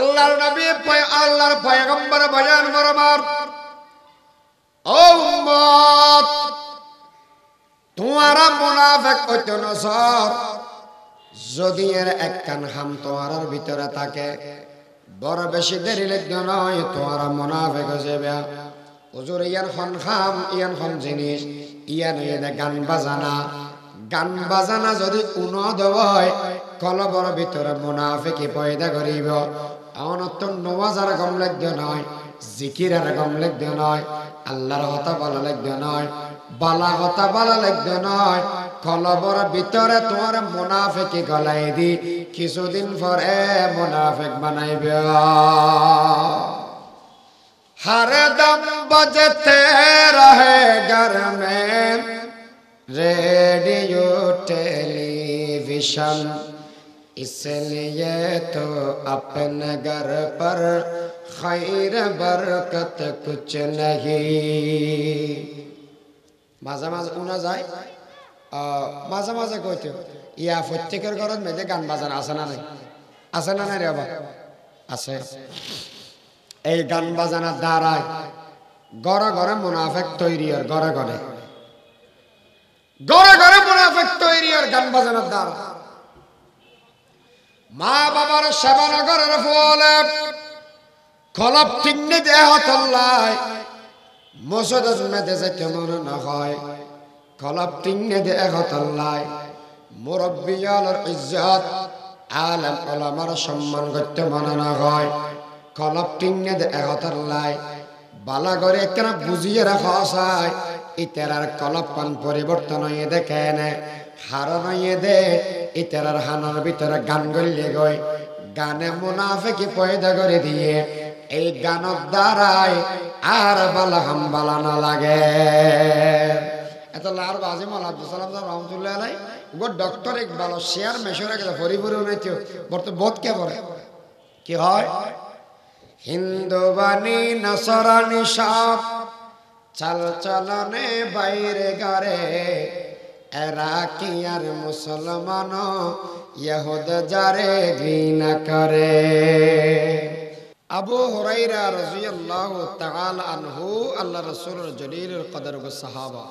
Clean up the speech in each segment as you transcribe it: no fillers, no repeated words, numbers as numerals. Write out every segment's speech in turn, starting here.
আল্লাহর নবী আল্লাহর পয়গম্বর বয়ান ফরমান ও উম্মত তোমারা মুনাফিক হইতো না স্যার যদি এর এক কান খাম তোমার ভিতরে থাকে বড় বেশি দেরি লাগবে নয় তোমারা মুনাফিক হয়ে যাবে হুজুর ইয়ান খন খাম ইয়ান খন জিনিস ইয়ান এনে গান বাজানা যদি উন্নত হয় কলবর ভিতরে মুনাফিকি পয়দা করিব অনত্য নওয়াজার গম লাগবে নয় জিকিরের গম লাগবে নয় আল্লাহর কথা বলা লাগবে নয় বালা কথা বলা লাগবে নয় কলবর ভিতরে তোমার মুনাফিকি গলাই দি কিছুদিন পরে মুনাফিক বানাইবে हर दम बजते रहे घर में रेडियो टेलीविजन इसलिए तो अपने घर पर खैर बरकत कुछ नहीं মাঝে মাঝে উনা যায় মাঝে মাঝে কইতে ইয়া প্রত্যেকের ঘরের মধ্যে গান বাজানো আছে না নাই রে বাবা আছে এই গান বাজানোর দ্বারাই ঘরে ঘরে মুনাফিক তৈরি আর ঘরে ঘরে মুনাফিক তৈরি আর গান বাজানোর দ্বারা মা বাবার সেবা নগরের ফলে কলব টিন্নে দেহ তল্লাই মসজিদের মধ্যে যেতে মনে না হয় কলব টিন্নে দেহ তল্লাই মুরব্বিয়ালের ইজ্জত আলেম ওলামার সম্মান করতে মনে না হয় কলব টিন্নে দেহ তল্লাই বালা করে একখানা বুঝিয়ে রাখা চাই ইতারার কলব পান পরিবর্তন হয়ে দেখে নে হারণ হয়ে দে ইতারার হানার ভিতরে গান গলিয়ে গয় গানে মুনাফিকি পয়দা করে দিয়ে এই গানের দ্বারাই আর বালা হাম বালা না লাগে এত লার বাজি মাল আব্দুল সালাম রহমতুল্লাহ আলাই গো ডক্টর ইকবাল শেয়ার মেশরে গেলে পরিপুরে উনাইতো বর্তমান বোধ কে পড়ে কি হয় হিন্দু বাণী নসরানি সব চাল চলনে বাইরে ঘরে এরা কি আর মুসলমান ইহুদ যারে ঘৃণা করে আবু হুরায়রা রাদিয়াল্লাহু তাআলা আনহু আল্লাহ রাসূলের জলিলুল কদর ও সাহাবা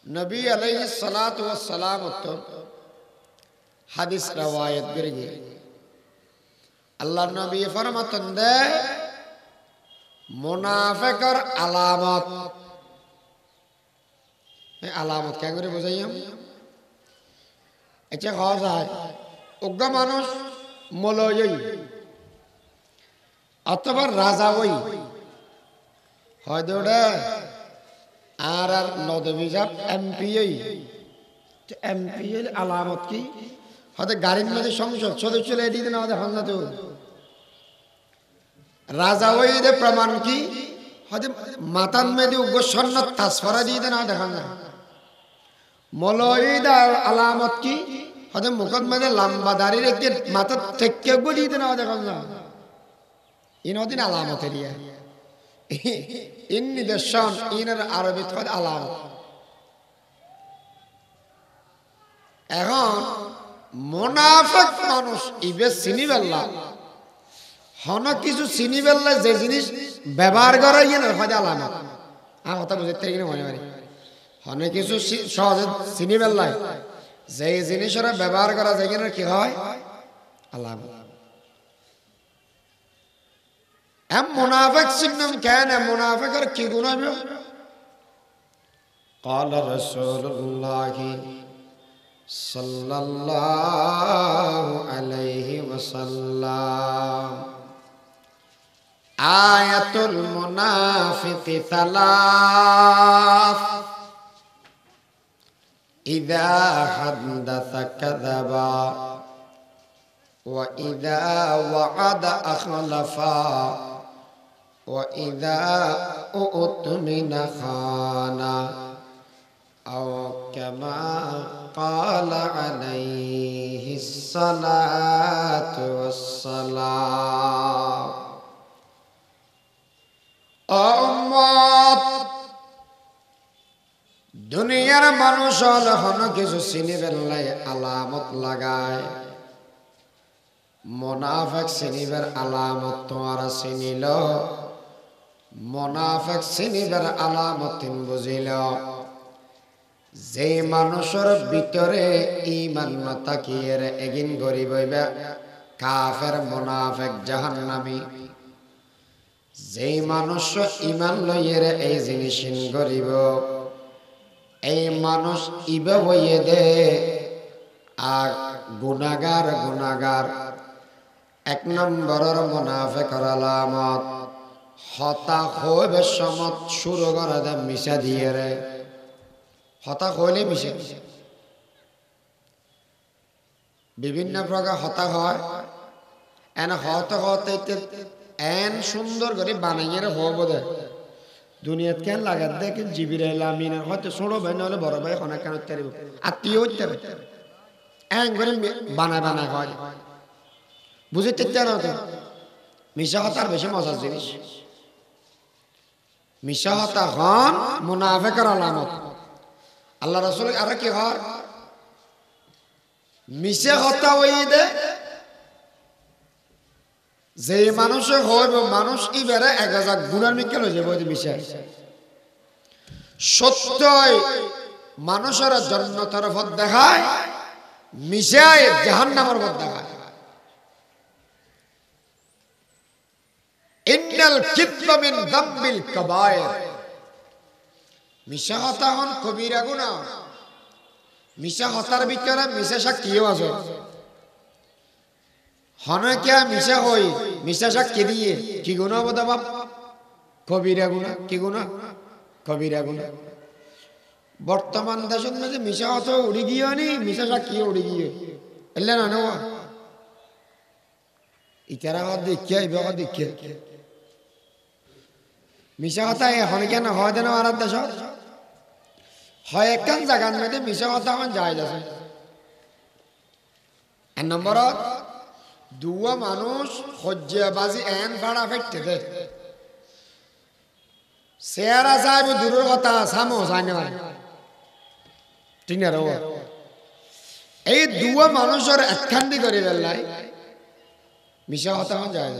নবী আলাইহিস সালাতু ওয়াস সালাম হাদিস রওয়ায়াত করেছে আল্লাহর নবী ফরমাতেন দে মুনাফিকের আলামত আলামত কেন করে বুঝাইম এটা খাওয়া যায় অজ্ঞ মানুষ মলয়ই অথবা রাজা ওই হয়তো ওটা আর নদী সাহেব এমপি আলামত কি হয়তো গাড়ির মধ্যে সংসদ সদস্য এদিকে না আমাদের হন তো রাজা ওই প্রমাণ কি হয়তো মাতান মেদি উগ্র সন্ন্যত তাসফরা দিয়ে না দেখা যায় মলয়ীদ আলামত কি হয়তো মুখত মধ্যে লম্বা দাঁড়িয়ে রেখে মাথার থেকে দিয়ে না দেখা যায় ইনদিন আলামত এরিয়া ইন নিদর্শন ইনের আরবি আলামত এখন মুনাফিক মানুষ ইবে চিনি বেল্লা হন কিছু চিনি বেল্লা যে জিনিস ব্যবহার করে ইয়ে হয় আলামত আমার কথা বুঝতে কিনা মনে পারি হন কিছু সহজে চিনি বেল্লায় যে জিনিসের ব্যবহার করা যায় কিনা কি হয় আলামত মুনাফিক চিহ্ন কেন মুনাফিকের কি গুণ হবে قال رسول الله صلى الله عليه وسلم آية المنافق ثلاث إذا حدث كذبا وإذا وعد أخلفا وإذا أؤتمن خانا أو كما قال عليه الصلاة والسلام أمت দুনিয়ার মানুষ হলে কিছু চিনি বেল্লাই আলামত লাগায় মুনাফিক চিনিবার আলামত তোমারা চিনিল মুনাফিক চিনিবার আলামত বুঝিল যে মানুষের ভিতরে ঈমান নাথাকিয়ে এগিন গরিব হইবা কাফের মুনাফিক জাহান্নামী যে মানুষ ঈমান লইয়ে এই জিনিস গরিব এই মানুষ ইবে হইয়ে দে আর গুনাহগার গুনাহগার এক নম্বরের মুনাফিকের আলামত হতাশ হইবে সমত শুরু করে দে মিশা দিয়ে রে হতাশ হইলে মিশে বিভিন্ন প্রকার হতাশ হয় এনে হতে হতে এন সুন্দর করে বানাইয়ে হব দে দুনিয়াত কেন লাগাত দেখেন জিবিরাইল আমিন হয়তো ছোট ভাই নহলে বড় ভাই অনেক কেন তারিব আত্মীয় হইতে এন করে বানায় বানায় হয় বুঝতে না তো মিশা হতার বেশি মজার জিনিস মিশা হতা হন মুনাফিকের আলামত আল্লাহ রাসূল আর কি হয় মিশা হতা হই দে যে মানুষ হইব মানুষ ইবারে 1000 গুনার মিকে লই যাবে ওই মিশা সত্যই মানুষের জান্নাতের পথ দেখায় মিশায় জাহান্নামের পথ দেখায় ইন্নাল কিযবা মিন যামবিল কাবায়ের মিশা হতা হন কবিরা গুনাহ মিশা হতার ভিতরে মিশা সাক্ষীও আছে হনে কে মিশা হই মিশা সাক্ষী দিয়ে কি গুনাহ বদা বাপ কবিরা গুনাহ কি গুনাহ কবিরা গুনাহ বর্তমান দেশের মধ্যে মিশা হতা উড়ি গিয়ে নি মিশা সাক্ষী উড়ি গিয়ে এলে না নেওয়া ইতারা দেখিয়া ইবা দেখিয়া মিশা কথা হনে কেন হয় দেন আর দেশ হয় একখান জায়গার মধ্যে মিশা কথা হন যায় আছে এক নম্বর দুয়া মানুষ হজ্জাবাজি এন ভাড়া ফেটতে দে চেহারা চাইব দূরের কথা সামো চাই না ঠিক না রো এই দুয়া মানুষের একখান্দি করে বেলাই মিশা কথা হন যায়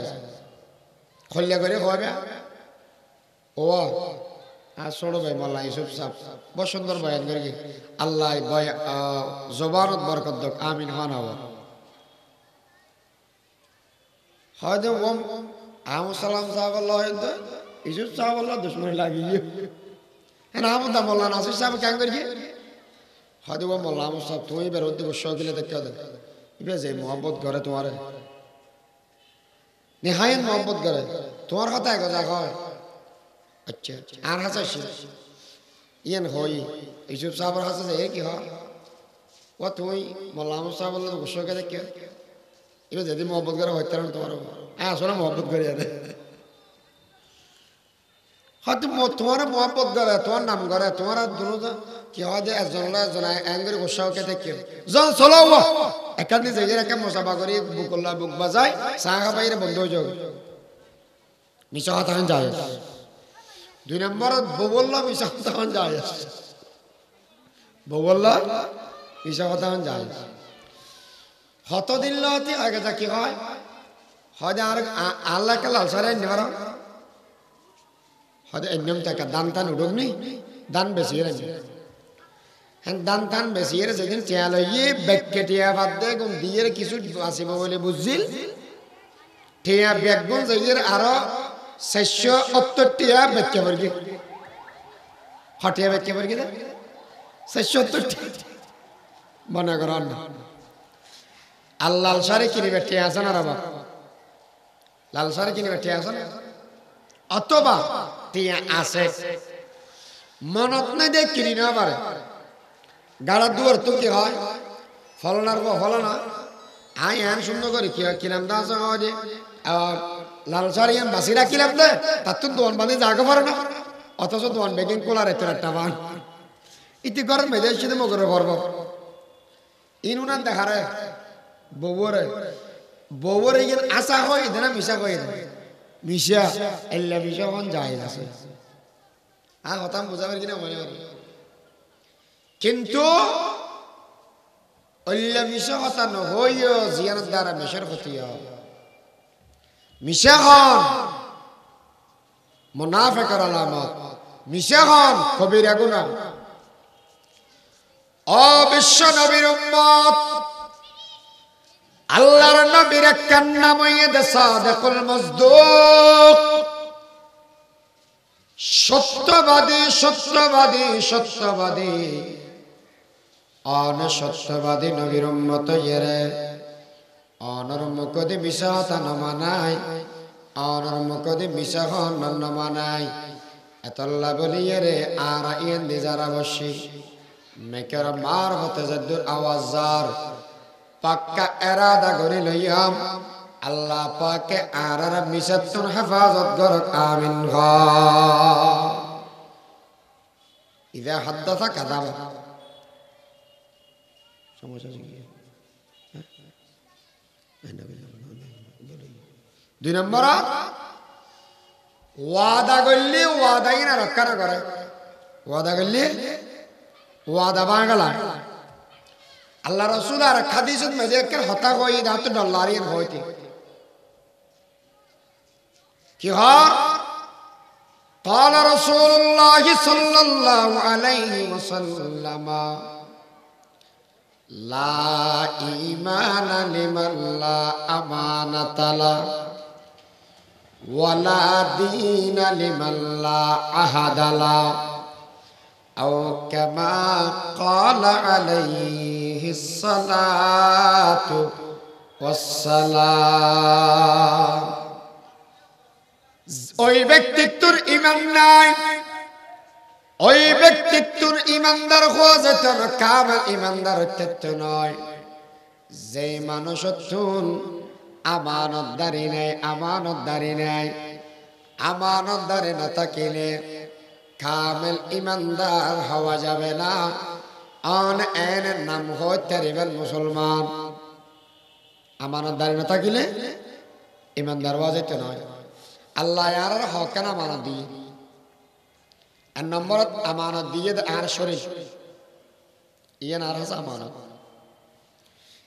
খল্লা করে হবে ও আর ছোট ভাই মোল্লা ইউসুফ সাহেব বড় সুন্দর বয়ান করি আল্লাহ জবানত বরকত দক আমিন হন হব হয়তো ওম আহমদ সালাম সাহেব আল্লাহ হয়তো ইউসুফ সাহেব আল্লাহ দুশ্মনী লাগিয়ে হ্যাঁ আহমদ মোল্লা নাসির সাহেব কেন করি হয়তো ও মোল্লা আহমদ সাহেব তুমি বের হতে বসে দিলে দেখতে হবে এবার যে মোহাম্মত করে তোমার নেহায়ন মোহাম্মত করে তোমার কথা এক কথা হয় আচ্ছা আর হাসা ইয়ান হই ইউসুফ সাহেবের হাসা যে কি হয় ও তুমি মোল্লা আহমদ সাহেব আল্লাহ বসে দেখে এবার যদি মোহাম্মত করে হইতে না তোমার হ্যাঁ আসলে মোহাম্মত করে যাবে হয়তো তোমার মোহাম্মত করে তোমার নাম করে তোমার দুটো কি হয় যে একজন একজন গোসাও কে দেখে জন চলো একান যে একা মশাবা করি বুকল্লা বুক বাজায় চা খাবাইরে বন্ধ হয়ে যাবে মিশা কথা যায় দুই নম্বর ববল্লা মিশা কথা যায় ববল্লা মিশা কথা যায় হত দিন লতি আগে যা কি হয় হয়তো আর আল্লাহকে লালসারে নেবার হয়তো একদম টাকা দান টান উঠুকনি দান বেশি হ্যাঁ দান টান বেশি যেদিন চেয়া লইয়ে ব্যাগকে টিয়া বাদ দে গুণ দিয়ে কিছু আসিব বলে বুঝছিল টিয়া ব্যাগ গুণ যাইয়ের আরো 670 টিয়া ব্যাখ্যা বর্গি হটিয়া ব্যাখ্যা বর্গি 670 মনে করেন আর লাল শাড়ি কিনে বেঠে আছে না বাবা লাল শাড়ি কিনে বেঠে আছে না অথবা টিয়া আছে মনত নাই দেখ কিনি না পারে গাড়ার দুয়ার তো কি হয় ফলনার ফলনা আই এন সুন্দর করে কি কিনাম দা আছে যে লাল শাড়ি এন বাসি রাখিলাম দে তার তো দোয়ান বাঁধে জাগা পারে না অথচ দোয়ান বেগিং কোলার এত একটা বান ইতি ঘরের মেয়েদের সাথে মগরে ভরব ইনুনার দেখারে বউরে ইন আশা হয় দেনা মিশা কই মিশা এল্লা মিশা হন যায় আছে আর হতাম বুঝাবার কিনা মনে হয় কিন্তু অল্য মিশা কথা নহইও জিয়ানত দ্বারা মিশার ক্ষতিও মিশা হন মুনাফিকের আলামত মিশা হন কবিরা গুনাহ ও বিশ্ব নবীর উম্মত আল্লাহর নবীর কান্না মইয়েদ সাদিকুল মসদুক সত্যবাদী সত্যবাদী সত্যবাদী সত্যবাদী নবীর উম্মত ইয়েরে অনর মুকদি মিশাতা নমানাই অনর মুকদি মিশা হন নমানাই এতল্লা বলিয়ে রে আর ইয়েন দিজারা বসি মেকের মার হতে যদ্দুর আওয়াজার পাক্কা এরাদা করে লইয়াম আল্লাহ পাকে আর মিশাতুন হেফাজত করক আমিন ইদা হাদ্দাথা কাযাবা সমস্যা কি দুই নম্বর ওয়াদা করলে ওয়াদাই না রক্ষা না করে ওয়াদা করলে ওয়াদা বাঙালা আল্লাহ রাসূল আর হাদিসত মেজেকের হতা কই দাত ডলারিন হইতে কি হয় قال رسول الله صلى الله عليه وسلم لا إيمان لمن لا أمانة له ولا دين لمن لا عهد له أو كما قال عليه الصلاة والسلام ওই ব্যক্তিত্বর ঈমান নাই ওই ব্যক্তিত্বর ঈমানদার হওয়াতে কামেল ঈমানদার হতে নয় যে মানুষ তুন আমানতদারি নাই আমানতদারি না থাকিলে কামেল ঈমানদার হওয়া যাবে না অন এর নাম হতে রিবেল মুসলমান আমানতদারি না থাকিলে ঈমানদার হওয়া যেতে নয় আল্লাহ আর হক না আমানত দিয়ে এক নম্বর আমানত দিয়ে আর শরীর ইয়ান আর হাস আমানত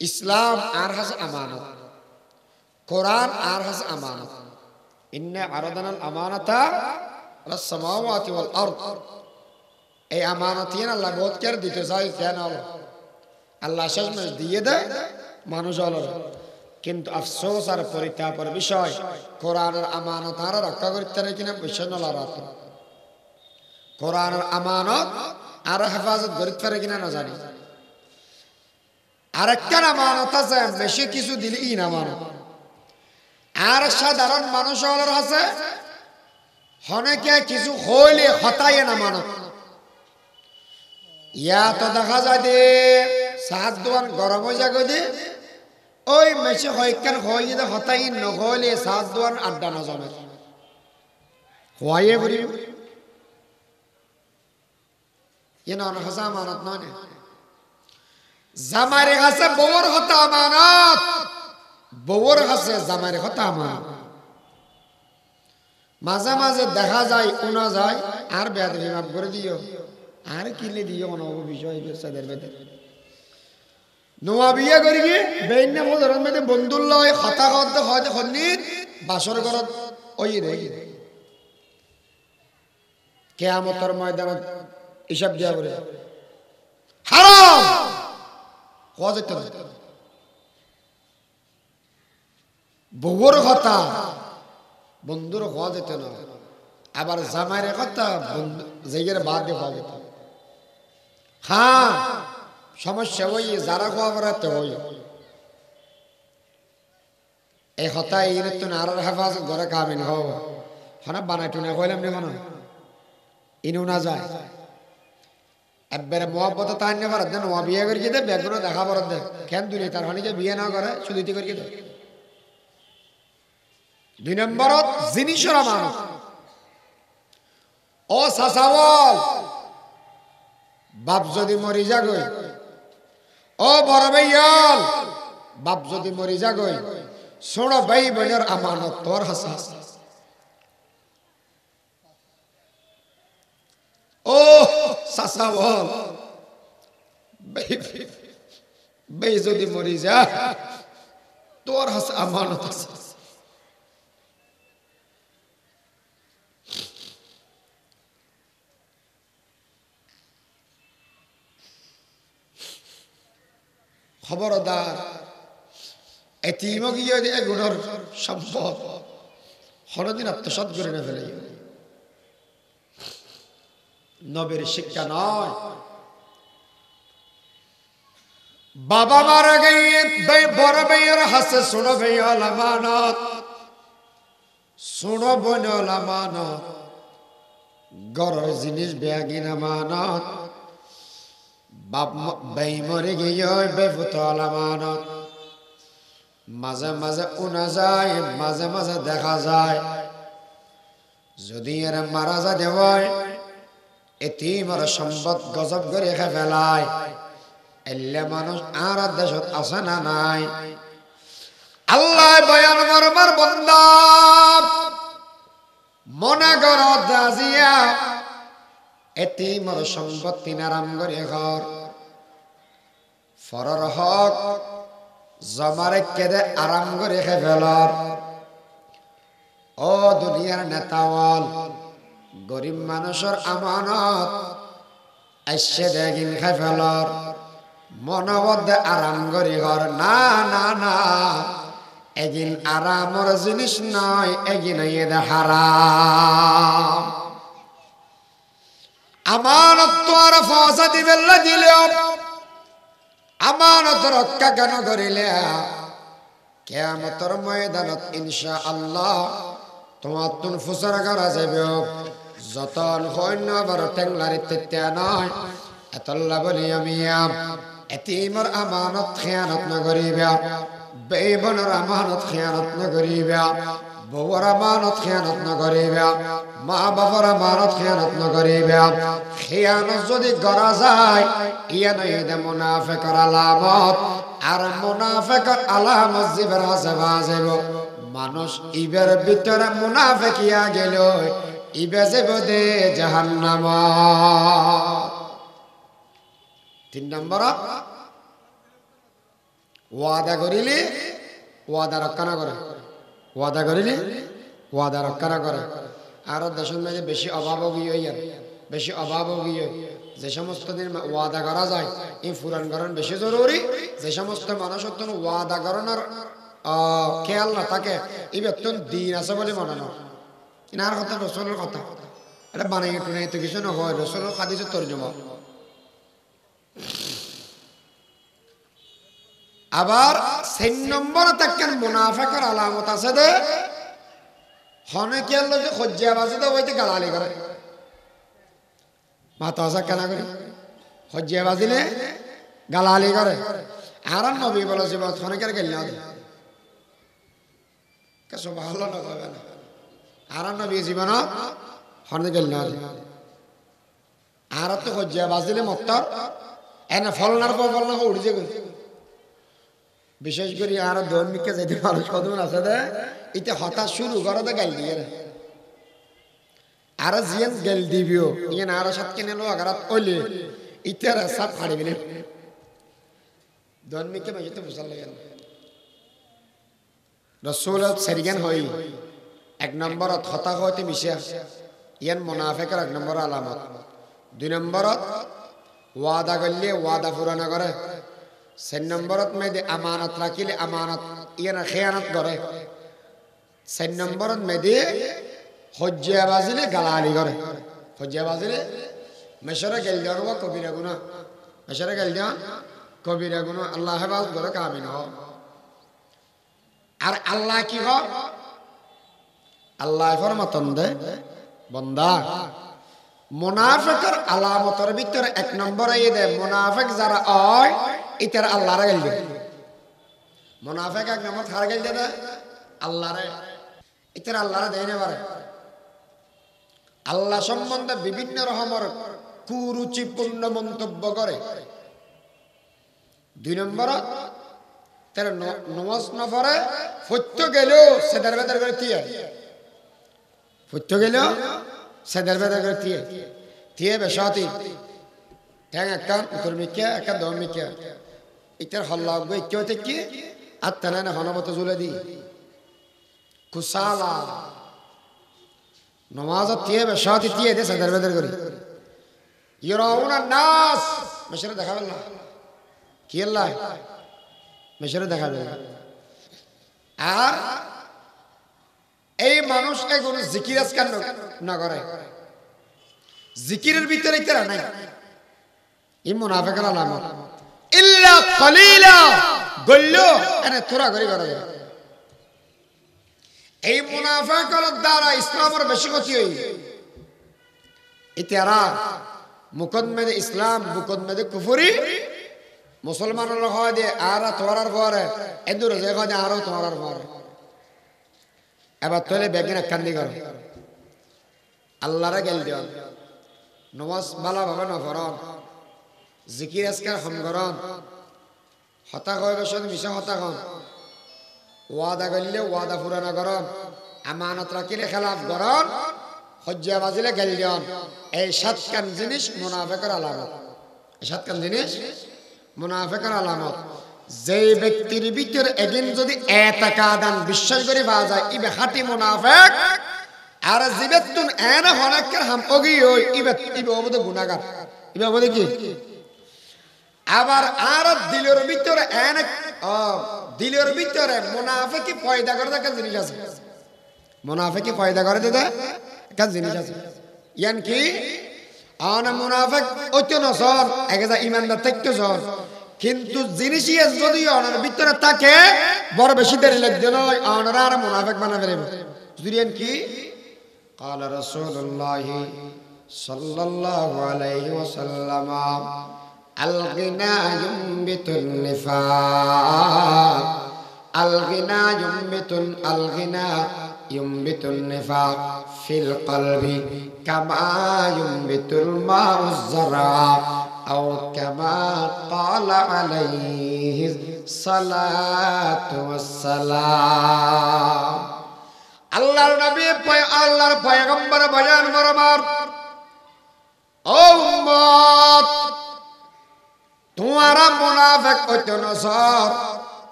ইসলাম আর হাস আমানত কোরআন আর হাস আমানত ইন্না আরাদানাল আমানাতা আলাস সামাওয়াতি ওয়াল আরদ এই আমানত ইয়ান আল্লাহ বহুত করে দিতে চাই কেন আল্লাহ শেষ দিয়ে দেয় মানুষ হলো কিন্তু আফসোস আর পরিতাপের বিষয় কোরআনের আমানত আর রক্ষা করতে পারে কিনা বিষয় নলা রাত কোরআনের আমানত আর হেফাজত করতে পারে কিনা না জানি আরেকটা আমানত আছে বেশি কিছু দিলে ইন আমানত আর সাধারণ মানুষ হলার আছে অনেকে কিছু হইলে হতায় না আমানত ইয়া তো দেখা যায় যে সাত দোয়ান গরম হয়ে যাবে দি ওই মেশে হয়কান হয়ে যে হতাই নহলে সাত দোয়ান আড্ডা না জমে হয়ে বলি ইয়ে না হাসা আমানত নয় জামারে হাসে বউর হতা আমানত বউর হাসে জামারে হতা আমানত মাঝে মাঝে দেখা যায় উনা যায় আর বেয়াদবি মাফ করে দিও আর কিলে দিও অনব বিষয় সাদের বেদের নোয়া বিয়ে করি গিয়ে বেইন না ধরন মধ্যে বন্ধুর লয় হতা করতে হয়তো খন্নিত বাসর ঘরত ওই রে কিয়ামতের ময়দানত হিসাব দিয়া করে হারাম হওয়া যেত না বউর কথা বন্ধুর হওয়া যেত না আবার জামাইয়ের কথা জায়গার বাদ দিয়ে হওয়া যেত হ্যাঁ সমস্যা ওই যারা হওয়া করাতে হই এই হতা এই তো আর হেফাজত ঘরে কামিন হও হনা বানাই টুনা কইলাম নি কোনো ইনু না যায় একবারে মোহাব্বত তাই না পারে দেন ও বিয়ে করে দে বেগুনো দেখা পারে দে কেন দুনি তার হনিকে বিয়ে না করে শুধুই করে দে দুই নম্বরত জিনিসের আমানত ও সাসাওয়াল বাপ যদি মরি যাগই ও বড় ভাইয়াল বাপ যদি মরি যাগই ছোট ভাই বোনের আমানত তোর হাসাস ও সাসাওয়াল বে যদি মরি যা তোর হাতে আমানত আছে। খবরদার এতিমও গিয়ে এগুলোর সম্পদ কোনদিন আত্মসাৎ করে না ফেলে। নবীর শিক্ষা নয়। বাবা মারা গিয়ে বড় ভাইয়ের হাসে ছোট ভাইয়ের আমানত, ছোট বোনের আমানত, ঘরের জিনিস ব্যাগিন আমানত, বাপ ভাই মরে গিয়ে বেফুতল আমানত। মাঝে মাঝে উনা যায়, মাঝে মাঝে দেখা যায় যদি এরা মারা যায় দেওয়ায় এতিমের সম্পদ গজব করে রেখে ফেলায়। এলে মানুষ আর দেশত আছে না নাই? আল্লাহ বয়ান করবার বান্দা মনে কর দাজিয়া এতিমের সম্পত্তি নারাম করে ঘর ফরর হক জমারে কেদে আরাম করে রেখে ফেলার। ও দুনিয়ার নেতাওয়াল, গরিব মানুষের আমানত আইসে দেগিন খাই ফেলার মনবদ্ধে আরাম করি ঘর। না না না, এগিন আরামর জিনিস নয়, এগিন এদে হারাম। আমানত তো আর ফসা দিবেল্লা দিলেও আমানত রক্ষা কেন করিলে কিয়ামতের ময়দানত ইনশাআল্লাহ তোমার তুন ফুসার করা যাবে। যতন সৈন্য বড় টেংলারি তেত্যা নয় এতল্লা বলি আমি এতিমর আমানত খেয়ানত নকরিবা, বেঈমানের আমানত খেয়ানত নকরিবা, বউর আমানত খেয়ানত নকরিবা, মা বাবার আমানত খেয়ানত নকরিবা। খেয়ানত যদি করা যায় ইয়া নয় মুনাফিকের আলামত। আর মুনাফিকের আলামত জিবের আছে বাজেব মানুষ ইবের ভিতরে মুনাফিকিয়া গেল ইবে যাব দে জাহান্নাম। 3 নম্বর ওয়াদা করিলে ওয়াদা রক্ষা না করে, ওয়াদা করিলে ওয়াদা রক্ষা না করে। আর দেশের মাঝে বেশি অভাব গিয়ে বেশি অভাব গিয়ে যে সমস্ত দিন ওয়াদা করা যায় এই ফুরান করান বেশি জরুরি। যে সমস্ত মানুষের তো ওয়াদা করানোর খেয়াল না থাকে এই বেতন দিন আছে বলে মনে না। ইনার কথা রসুলের কথা, এটা বানিয়ে টুনে তো কিছু না হয়, রসুলের হাদিসের তর্জমা। আবার 4 নম্বরে থাকেন মুনাফিকের আলামত আছে দে হনে কি আল্লাহ যে খজ্জা বাজে দে ওইতে গালালি করে মাথা আসা কেন করে খজ্জা বাজিলে গালালি করে। আর নবী বলেছে হনেকের গেল না কেসো ভালো না কবে না। আর নবী জীবন হনে গেল না। আর তো খজ্জা বাজিলে মত্তর এনে ফলনার পর ফলনা উড়ে যে বিশেষ করে আর ধর্মিককে যেতে মানুষ কতক্ষণ আছে দে ইতে হতাশ শুরু করে দে গাল দিয়ে আর জিয়ান গেল দিবিও ইয়ান আর সাত কিনে লো আগারাত কইলে ইতার সব ফাড়িবি না ধর্মিককে মাঝে বুঝাল লাগে। রাসূল সরিগান হই 1 নম্বরত হতা হইতে মিশা ইয়ান মুনাফিকের 1 নম্বর আলামত। 2 নম্বরত ওয়াদা করলে ওয়াদা পুরা না করে। 4 নম্বরত মেয়েদে আমানত রাখিলে আমানত ইয়ানা খেয়ানত করে। 4 নম্বরত মেয়েদে হজ্জা বাজিলে গালালি করে। হজ্জা বাজিলে মেশরে গেল দেওয়ার বা কবিরা গুনাহ, মেশরে গেল দেওয়া কবিরা গুনাহ আল্লাহ হেফাজ করে কামিন হ। আর আল্লাহ কি হ আল্লাহ ফরমাতন দে বান্দা মুনাফিকের আলামতের ভিতরে 1 নম্বরে এই দে মুনাফিক যারা হয় ইতার আল্লাহরে গেল দে। মুনাফিক 1 নম্বর খার গেল দে আল্লাহরে, ইতার আল্লাহরে দেয় না পারে। আল্লাহ সম্বন্ধে বিভিন্ন রকমের কুরুচিপূর্ণ মন্তব্য করে। 2 নম্বর তার নমাজ না পড়ে ফত্য গেলেও সেদার বেদার করে দিয়ে ফত্য গেলেও সেদার বেদার করে দিয়ে বেশাতি ঠ্যাং একটা উত্তর মিকিয়া একটা দম মিকিয়া ইতার হল্লা গই কেউ থেকে আত্মা না হনবত জুলে দি কুসালা নমাজ দিয়ে বেশাতি দিয়ে দে সাদার বেদর করি ইরাউনা নাস মেশরে দেখাবেন না কি আল্লাহ মেশরে দেখাবেন আর এই মানুষ এগুলো জিকির আজকাল না করে জিকিরের ভিতরে তারা নাই এই মুনাফিকের আলামত ইল্লা কলিলা গল্লো এনে তোরা গরি করে এই মুনাফিকের দ্বারা ইসলামের বেশি ক্ষতি হই ইতারা মুকদ্দমে ইসলাম মুকদ্দমে কুফরি মুসলমানের হয় দে আর তোরার পরে এদুর যে হয় আর তোরার পরে এবার তোলে বেগিনা কান্দি কর আল্লাহরে গেল দিও নমাজ বালা ভাবে না ফরন জিকির আজকার হম করন হতা কয় বছর মিশা হতা কন ওয়াদা করলে ওয়াদা পুরা না করন আমানত রাখিলে খেলাফ করন হজ্জা বাজিলে গেল দিও এই সাতকান জিনিস মুনাফিকের আলামত এই সাতকান জিনিস মুনাফিকের আলামত যে ব্যক্তির ভিতরে একদিন যদি এতাকাদান বিশ্বাস করে পাওয়া যায় ইবে খাঁটি মুনাফিক আর জিবেতুন এনা হনাকের হাম ওগি ওই ইবে ওবদে গুনাহগার ইবে ওবদে কি আবার আর দিলের ভিতরে এনা দিলের ভিতরে মুনাফিকি পয়দা করে একটা জিনিস আছে মুনাফিকি পয়দা করে দিতে একটা জিনিস আছে ইয়ান কি আনা মুনাফিক ওইতো নসর একেজা ইমানদার থেকে সর কিন্তু জিনিসই যদি ওনার ভিতরে থাকে বড় বেশি দেরি লাগবে না ওনারা আর মুনাফিক বানাবে জুরিয়ান কি قال رسول الله صلى الله عليه وسلم الغنى ينبت النفاق الغنى ينبت النفاق في القلب كما ينبت الماء الزرع أو كما قال عليه الصلاة والسلام আল্লাহর নবী আল্লাহর পয়গম্বর বয়ান ফরমান ও উম্মত তোমারা মুনাফিক হইতে নসর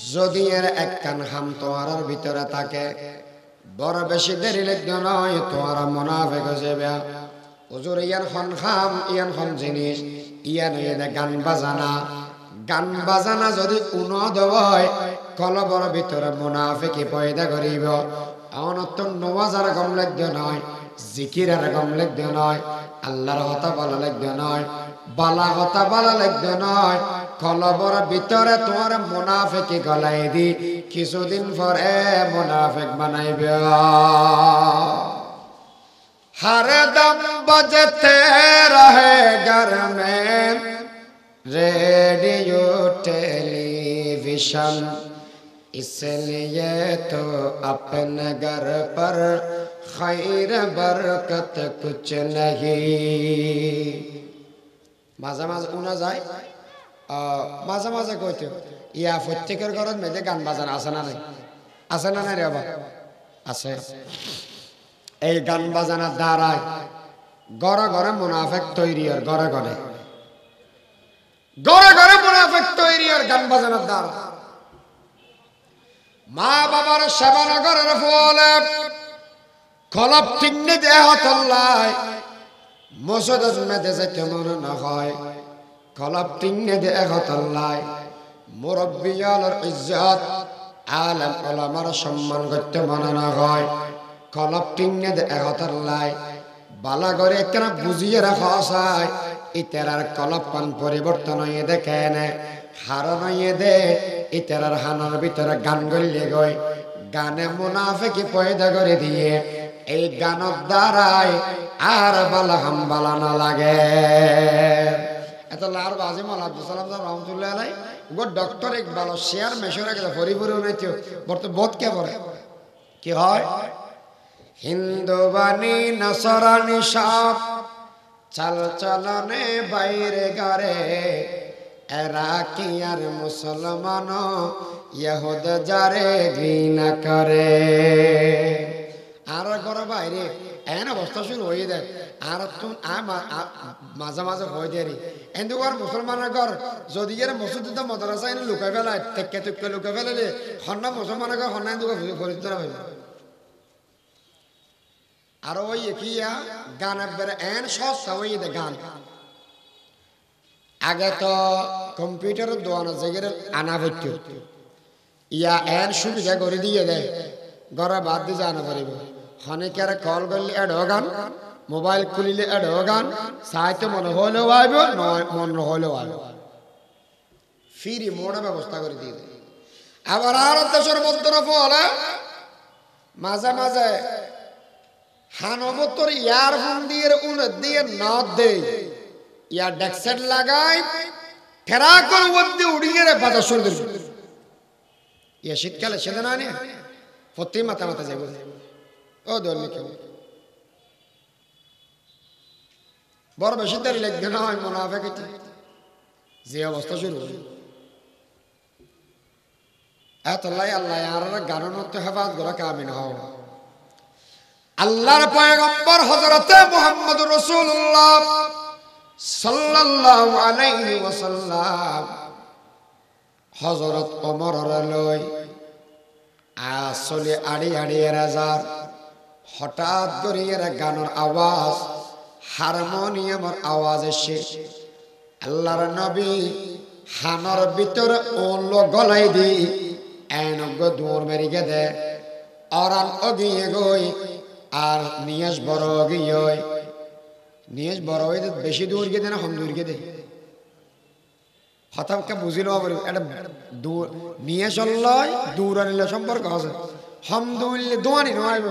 যদি এর একখান হাম তোমার ভিতরে থাকে বড় বেশি দেরি লাগবে নয় তোমারা মুনাফিক হয়ে যাবে হুজুর ইয়ান খন খাম ইয়ান খন জিনিস ইয়ান এনে গান বাজানা যদি উন্নত হয় কলবর ভিতরে মুনাফিকি পয়দা করিব অনত্য নওয়াজার গম লাগবে নয় জিকিরের গম লাগবে নয় আল্লাহর কথা বলা লাগবে নয় বালা কথা বলা লাগবে নয় কলবর ভিতরে তোমার মুনাফিকি গলাই দি কিছুদিন পরে মুনাফিক বানাইবে हर दम बजते रहे घर में रेडियो टेलीविजन इसलिए तो अपने घर पर खैर बरकत कुछ नहीं মাঝে মাঝে উনা যায় মাঝে মাঝে কইতে ইয়া প্রত্যেকের ঘরের মধ্যে গান বাজানো আছে না নাই রে বাবা আছে এই গান বাজানোর দ্বারাই ঘরে ঘরে মুনাফিক তৈরি আর ঘরে ঘরে মুনাফিক তৈরি আর গান বাজানোর দ্বারা মা বাবার সেবা নগরের ফলে কলব তিন্নি দেহ তল্লাই মসজিদের মধ্যে যেতে মনে না হয় কলব তিন্নি দেহ তল্লাই মুরব্বিয়ালের ইজ্জত আলেম ওলামার সম্মান করতে মনে না হয় কলব টিংনে এগতাল্লাই বালা করে একখানা বুঝিয়ে রাখা চাই ইতারার কলব পান পরিবর্তন হয়ে দেখে নে হারণ হয়ে দে ইতারার হানার ভিতরে গান গলিয়ে গই গানে মুনাফিকি পয়দা করে দিয়ে এই গানের দ্বারাই আর বালা হাম বালা না লাগে এত লার বাজি মাল আব্দুল সালাম রহমতুল্লাহ আলাই গো ডক্টর ইকবাল শেয়ার মেশরে গেছে পরিপুরি উনাইতে বর্ত বোধ কে বলে কি হয় হিন্দু বাণী নসরানি সব চাল চলনে বাইরে ঘরে এরা কি আর মুসলমান ইহুদ যারে ঘৃণা করে আর ঘর বাইরে এন অবস্থা শুরু হয়ে দেয় আর মাঝে মাঝে হয়ে দেয় এন্দু ঘর মুসলমানের ঘর যদি এর মসজিদ মদ্রাসা এনে লুকাই ফেলায় তেকে তেকে লুকাই ফেলালে হন্না মুসলমানের ঘর হন্না এন্দু ফরিদ হইবে আর ওই কিয়া গানের বেড়ে এন সস্তা হয়ে দেয় গান আগে তো কম্পিউটারের দোয়ানো জায়গায় আনা হইতো ইয়া এন সুবিধা করে দিয়ে দেয় ঘরে বাদ দিয়ে জানা পারিব অনেকের কল করলে এডো গান মোবাইল খুলিলে এডো গান সাহিত্য মনে হলেও আইব মন হলেও আইব ফ্রি মোড়ে ব্যবস্থা করে দিয়ে দেয় আবার আর দেশের মধ্যে ফলে মাঝে মাঝে হানবতর ইয়ারফোন দিয়ে উনের দিয়ে নদ দেয় ইয়া ডেক্সেট লাগাই ফেরা করে মধ্যে উড়িয়ে বাজার শুরু করে ইয়া শীতকালে সেদে না নিয়ে প্রতি মাথা মাথা যাইব ও ধর্মী কেউ বড় বেশি দেরি লাগবে না হয় মোনাফেক যে অবস্থা শুরু এতলাই আল্লাহ আর গানের মধ্যে হেফাজত করা কামিন হও আল্লাহর পয়গম্বর হযরতে মুহাম্মদুর রাসূলুল্লাহ সাল্লাল্লাহু আলাইহি ওয়াসাল্লাম হযরত ওমর লয় আসলে আড়ি আড়ি রাজার হঠাৎ করে এরা গানের আওয়াজ হারমোনিয়ামের আওয়াজ এসে আল্লাহর নবী হামর ভিতর ওল গলাই দি এনগ দূর মেরি গেদে অরান অগিয়ে গই আর নিয়াজ বড় গিয়ে নিয়াজ বড় হয়ে বেশি দূর গিয়ে না হম দূর গিয়ে দে হঠাৎ বুঝিল এটা নিয়ে চললয় দূর আনিলে সম্পর্ক আছে হম দূরলে দোয়ানি নয়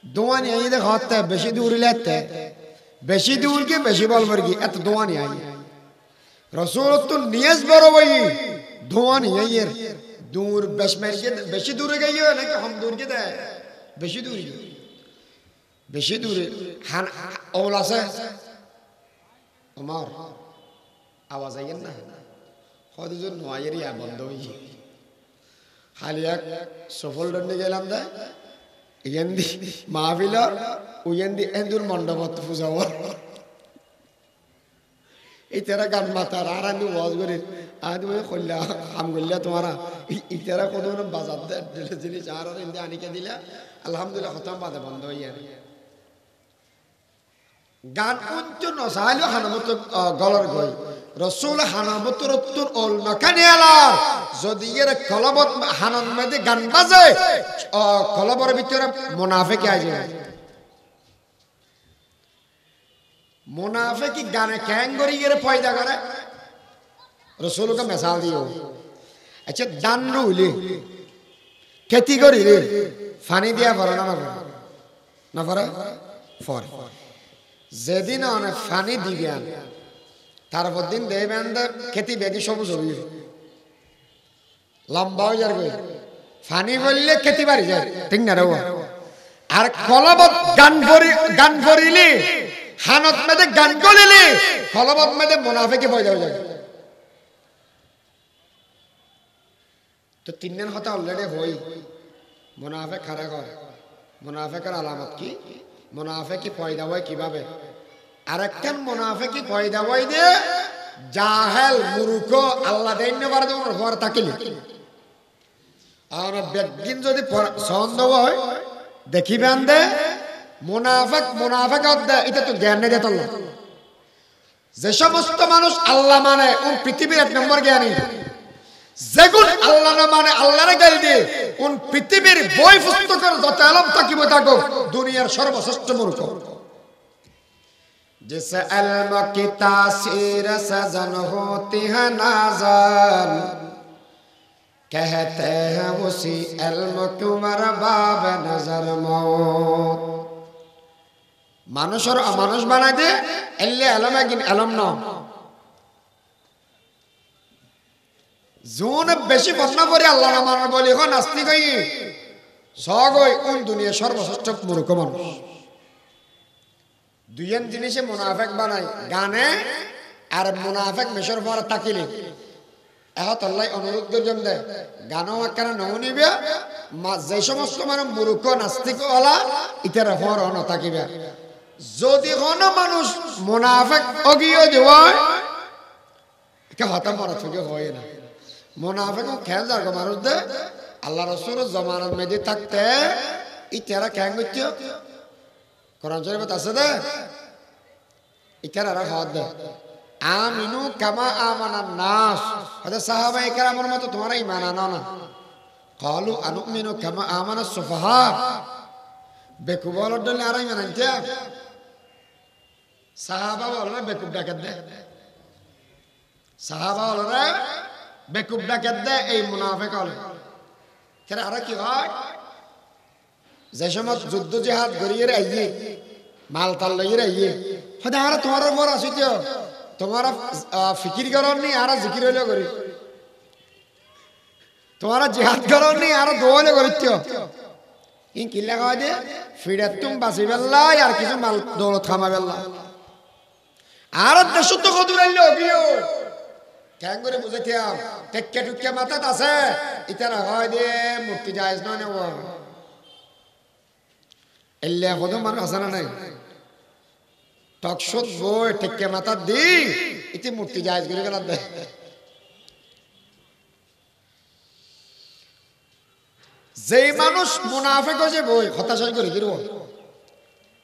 দোয়ানি আই দেখ হতে বেশি দূর লেতে বেশি দূর কে বেশি বলবার কি এত দোয়ানি আই রাসূল তো নিয়াজ বড় হই দোয়ানি আইয়ের দূর বেশি দূরে গিয়ে নাকি হম দূর কে দে বেশি দূর বেশি দূরে হান ওল আছে ওমর আওয়াজ আইয়েন না হয়তো নোয়াইয়ের ইয়া বন্ধ হয়ে খালি এক সফল দণ্ডে গেলাম দে ইয়েন্দি মাহফিল উইয়েন্দি এন্দুর মণ্ডপত পূজা হওয়ার ইতারা গান মাতার আর আমি ওয়াজ করি আর তুমি কল্যা কাম করলে তোমারা ইতারা কোনো বাজার দেয় জিনিস আর ইন্দি আনিকে দিলে আলহামদুলিল্লাহ খতম বাদে বন্ধ হয়ে গান উচ্চ নসাইল হানামত গলর গই রসুল হানামতর উত্তর ওল নখানি আলার যদি এর কলবত হানান মধ্যে গান বাজে কলবর ভিতরে মুনাফিক আইছে মুনাফিক গানে ক্যাং করি এর পয়দা করে রসুলকে মিসাল দিও আচ্ছা দান রুইলে খেতি করি রে পানি দিয়া ভরে না ভরে ফর যেদিন অনেক পানি দিবেন তারপর দিন দেবেন খেতি বেগে সবুজ হবি লম্বা হয়ে যাবে পানি বললে খেতি বাড়ি যায় ঠিক না রে আর কলবত গান ভরিলে হানত মেদে গান করিলে কলবত মেদে মুনাফিকে পয়দা হয়ে যাবে তো তিন দিন হতে অলরেডি হই মুনাফিক খারাপ হয় মুনাফিকের আলামত কি মুনাফিকি পয়দা হয় কিভাবে আরেকখান মুনাফিকি পয়দা হয় দে জাহেল মূর্খ আল্লাহ দেন না পারে তোমার ঘর থাকিলে আর ব্যক্তিন যদি সন্দেহ হয় দেখিবেন দে মুনাফিক দে এটা তো জ্ঞান নেই দেত যে সমস্ত মানুষ আল্লাহ মানে কোন পৃথিবীর এক নম্বর জ্ঞানী যেগুন আল্লাহ না মানে আল্লাহরে গালি দিয়ে কোন পৃথিবীর বই পুস্তকের যত আলম থাকিব থাকুক দুনিয়ার সর্বশ্রেষ্ঠ মূর্খ जिस इल्म की तासीर सजन होती है नाज़न कहते हैं उसी इल्म की मरबाब नजर मौत মানুষের মানুষ বানাই দে এলে এলম একদিন এলম ন জোন বেশি বদনা করে আল্লাহ না মানার বলি এখন নাস্তিক হই সগই কোন দুনিয়া সর্বশ্রেষ্ঠ মূর্খ মানুষ দুইজন জিনিসে মুনাফিক বানাই গানে আর মুনাফিক মেশর পর তাকিলে এহতল্লাই অনুরোধ করছেন দে গানও একখানা নমনিবে যে সমস্ত মানুষ মূর্খ নাস্তিক হলা ইতারা হর ন থাকিবে যদি কোনো মানুষ মুনাফিক অগিয়ে দেওয়ায় কে হতা মরা থেকে হয় না মুনাফিক খেয়াল যার মানুষ দে আল্লাহ রাসূল জামানাত মেদি থাকতে ইতারা কেন করতে কোরআন শরীফে আছে দে ইতারা হদ দে আমিনু কামা আমানান নাস হযরত সাহাবায়ে কেরামের মতো তোমরা ঈমান আনো না ক্বালু আনুমিনু কামা আমানাস সুফাহা বেকুব বলর দলে আর ঈমান আনতে সাহাবা বলরা বেকুব ডাকাত দে সাহাবা বলরা বেকুব ডাকাত দে এই মুনাফিক হল কেন আর কি হয় যে সময় যুদ্ধ জিহাদ করিয়ে আইয়ে মাল তাল লইয়ে আইয়ে হদা আর তোমার উপর আসিতো তোমারা ফিকির করন নি আর জিকির হইলে করি তোমারা জিহাদ করন নি আর দোলে করিতো ইন কিল্লা কয় দে ফিরে তুম বাসি বেল্লাই আর কিছু মাল দৌলত খামা বেল্লা আর দেশ তো কদুর আইলো কিও কেন করে বুঝাইতাম টেক্কে টুক্কে মাথাত আছে ইতারা হয় দে মুক্তি জায়েজ নয় নেব এল্লা কত মানুষ আছে না নাই টকশোত বই টেক্কে মাথা দি ইতি মূর্তি জায়েজ করে গেল দে যেই মানুষ মুনাফিক হইছে বই হতাশাই করে দিব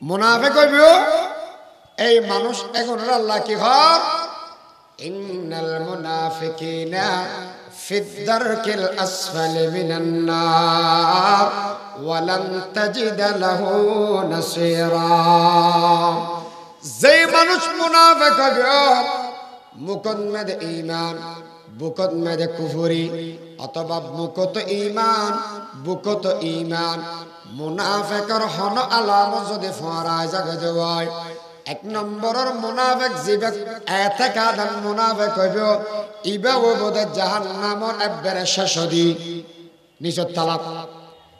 মুনাফিক হইব এই মানুষ এখন আল্লাহ কি হয় ইন্নাল মুনাফিকিনা ফিদ দারকিল আসফালি মিনান নার ওয়ালান তাজিদ লাহু নাসীরা যেই মানুষ মুনাফিক হবে মুখত মেদে ঈমান বুকত মেদে কুফরি অথবা মুখত ঈমান বুকত ঈমান মুনাফিকের হন আলামত যদি ফরায় জাগে দেওয়ায় এক নম্বরের মুনাফিক জিবে এতেকাদান মুনাফিক হইব ইবে ওবদে জাহান্নামের একবারে শেষদি নিচত তালা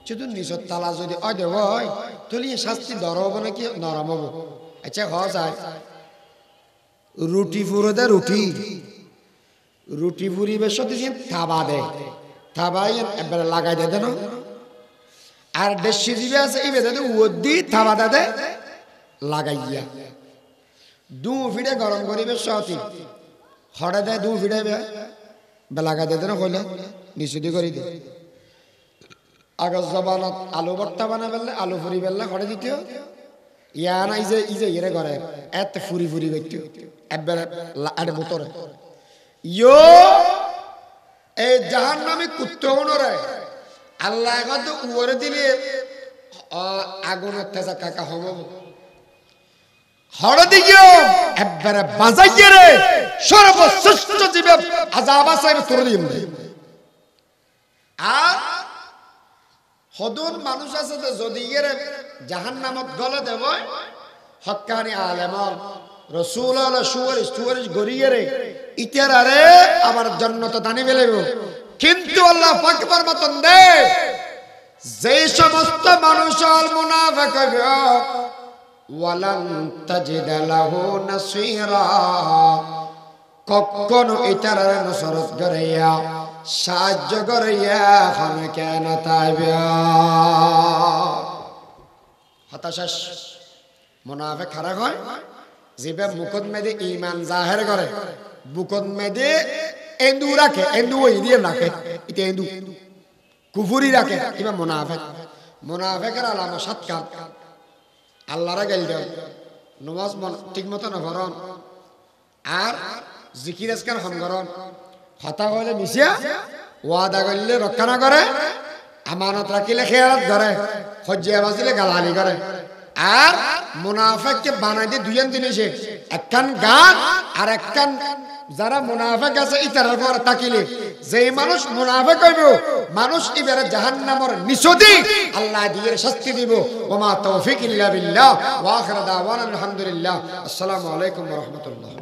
শুধু নিচত তালা যদি অদে হয় তাহলে শাস্তি দর হবো নাকি নরম হবো আচ্ছা হওয়া যায় রুটি ফুরো দে রুটি ফুরি বেশ থাবা দে থাবাই একবারে লাগাই দে না আর দেশি জিবে আছে ইবে দে উদ্দি থাবা দে লাগাইয়া দু ফিডে গরম করিবে সতি হড়ে দে দু ফিডে বেলাগা দে না কইলে নিচুদি করি দে আগজ জবানত আলু ভর্তা বানা বেললে আলু ফুরি বেললে হড়ে দিতেও ইয়া না ইজে ইরে করে এত ফুরি ফুরি গইতো একবারে আড়ে মোতরে ইয়ো এই জাহান্নামী কুত্তে হনরে আল্লাহ কত উড়ে দিলে আগুনের তেজা কাকা হবো হড় দিও একবারে বাজাইয়ে রে সর্বশ্রেষ্ঠ জীবে আযাব আছে তোর দিম আর হদুন মানুষ আছে যদি এর জাহান্নামত গলে দেব হক্কানি আলেমল রাসূল আল্লাহ সুয়ারিশ গরিয়ে রে ইতারারে আবার জান্নাত দানি বেলেব কিন্তু আল্লাহ পাক ফরমাতন দে যে সমস্ত মানুষ আল মুনাফিক হবে ওয়ালান তাজিদ লাহু নাসীরা কখনো ইতারারে নসরত করিয়া সাহায্য করিয়া খান কেন তাইবা হতাশা মুনাফিক খারাপ হয় জিবে মুখত মেদে ঈমান জাহির করে বুকত মেদে এন্দু রাখে এন্দু ওই দিয়ে রাখে এটা এন্দু কুফরি রাখে কিবা মুনাফিকের আলামত সাতকার আল্লাহর গাল দাও নামাজ ঠিকমতো না পড়ন আর জিকির আজকার হম করন কথা কইলে মিশিয়া ওয়াদা করলে রক্ষা না করে আমানত রাখিলে খেয়ালত করে হজ্জিয়া বাজিলে গালালি করে আর মুনাফিককে বানাই দিয়ে দুইজন জিনিসে একখান গান আর একখান যারা মুনাফিক আছে ইতার উপর তাকিলে যেই মানুষ মুনাফিক হইব মানুষ ইবারে জাহান্নামের নিছদি আল্লাহ দিয়ে শাস্তি দিব ওমা তৌফিক ইল্লা বিল্লাহ ওয়া আখির দাওয়ানা আলহামদুলিল্লাহ আসসালামু আলাইকুম ওয়া রাহমাতুল্লাহ।